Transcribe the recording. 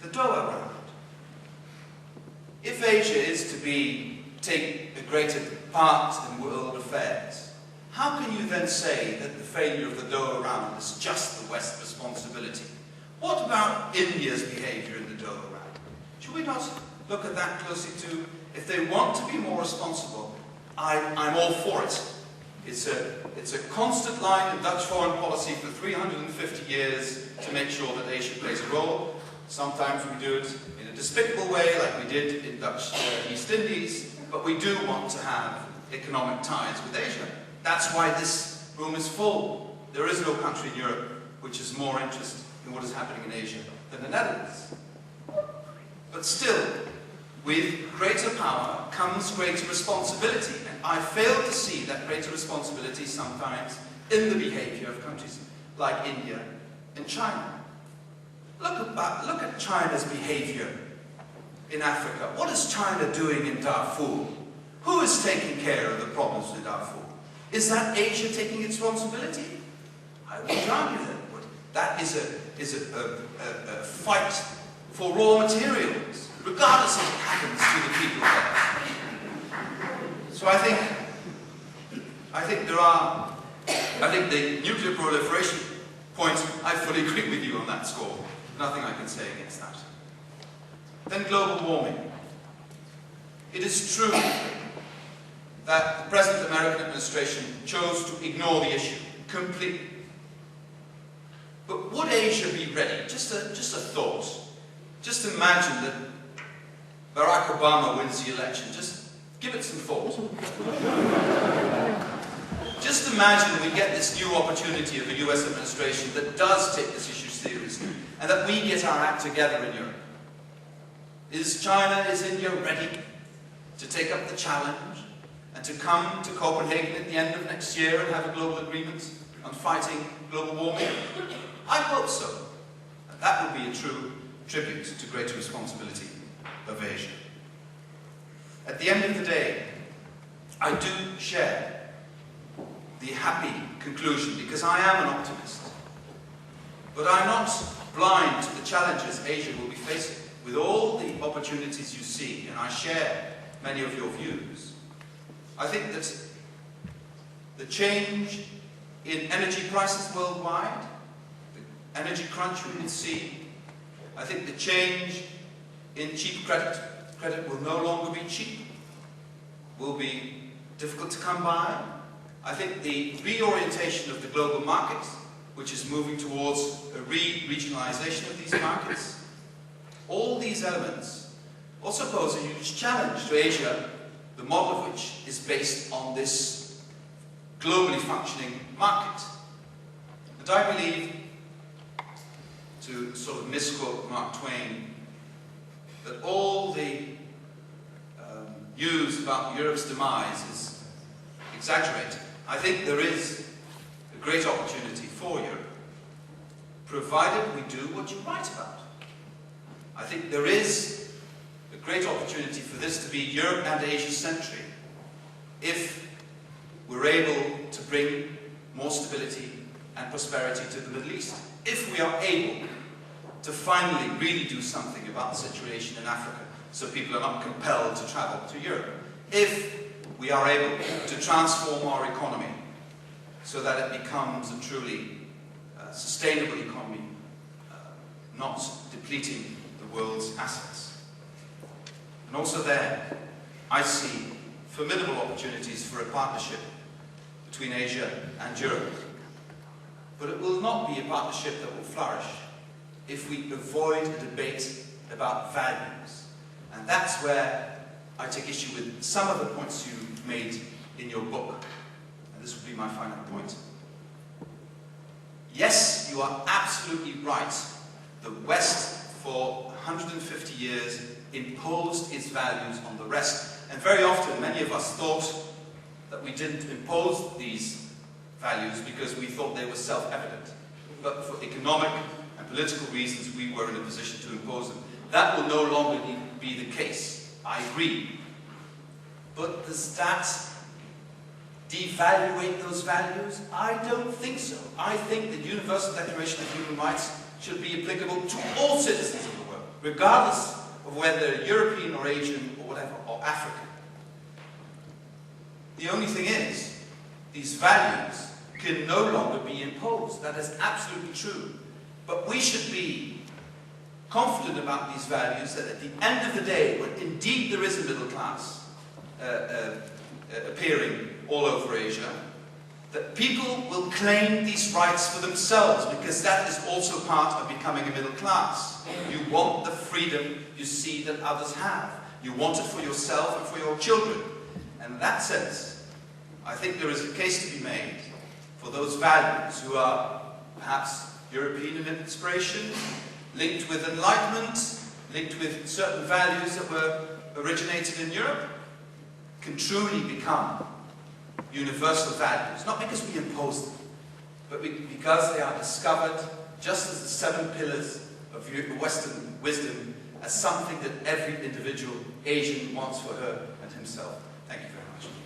the Doha round. If Asia is to take a greater part in world affairs, how can you then say that the failure of the Doha round is just the West's responsibility? What about India's behaviour in the Doha round? Should we not look at that closely too? If they want to be more responsible, I'm all for it. It's a constant line in Dutch foreign policy for 350 years to make sure that Asia plays a role. Sometimes we do it in a despicable way, like we did in Dutch East Indies, but we do want to have economic ties with Asia. That's why this room is full. There is no country in Europe which is more interested in what is happening in Asia than the Netherlands. But still, with greater power comes greater responsibility, and I fail to see that greater responsibility sometimes in the behaviour of countries like India and China. Look at China's behaviour in Africa. What is China doing in Darfur? Who is taking care of the problems in Darfur? Is that Asia taking its responsibility? I would argue that is a fight for raw materials, regardless of what happens to the people there. So I think the nuclear proliferation point, I fully agree with you on that score. Nothing I can say against that. Then global warming. It is true that the present American administration chose to ignore the issue completely. But would Asia be ready? Just a thought. Just imagine that Barack Obama wins the election. Just give it some thought. Just imagine we get this new opportunity of a US administration that does take this issue seriously, and that we get our act together in Europe. Is China, is India ready to take up the challenge and to come to Copenhagen at the end of next year and have a global agreement on fighting global warming? I hope so. And that would be a true tribute to greater responsibility of Asia. At the end of the day, I do share the happy conclusion, because I am an optimist. But I'm not blind to the challenges Asia will be facing. With all the opportunities you see, and I share many of your views, I think that the change in energy prices worldwide, the energy crunch we will see, I think the change in cheap credit will no longer be cheap, will be difficult to come by. I think the reorientation of the global market, which is moving towards a regionalization of these markets, all these elements also pose a huge challenge to Asia, the model of which is based on this globally functioning market. And I believe, to sort of misquote Mark Twain, that all the news about Europe's demise is exaggerated. I think there is a great opportunity for Europe, provided we do what you write about. I think there is a great opportunity for this to be Europe and Asia-centric if we're able to bring more stability and prosperity to the Middle East. If we are able to finally really do something about the situation in Africa so people are not compelled to travel to Europe. If we are able to transform our economy so that it becomes a truly sustainable economy, not depleting the world's assets. And also there, I see formidable opportunities for a partnership between Asia and Europe. But it will not be a partnership that will flourish if we avoid a debate about values. And that's where I take issue with some of the points you made in your book. And this will be my final point. Yes, you are absolutely right. The West, for 150 years, imposed its values on the rest. And very often, many of us thought that we didn't impose these values because we thought they were self-evident. But for economic and political reasons, we were in a position to impose them. That will no longer be the case. I agree. But does that devaluate those values? I don't think so. I think the Universal Declaration of Human Rights should be applicable to all citizens of the world, regardless of whether European or Asian or whatever, or African. The only thing is, these values can no longer be imposed. That is absolutely true. But we should be confident about these values that at the end of the day, when indeed there is a middle class appearing all over Asia, that people will claim these rights for themselves, because that is also part of becoming a middle class. You want the freedom you see that others have. You want it for yourself and for your children. And in that sense, I think there is a case to be made for those values who are perhaps European in inspiration, linked with Enlightenment, linked with certain values that were originated in Europe, can truly become universal values, not because we impose them, but because they are discovered just as the 7 pillars of Western wisdom, as something that every individual Asian wants for her and himself. Thank you very much.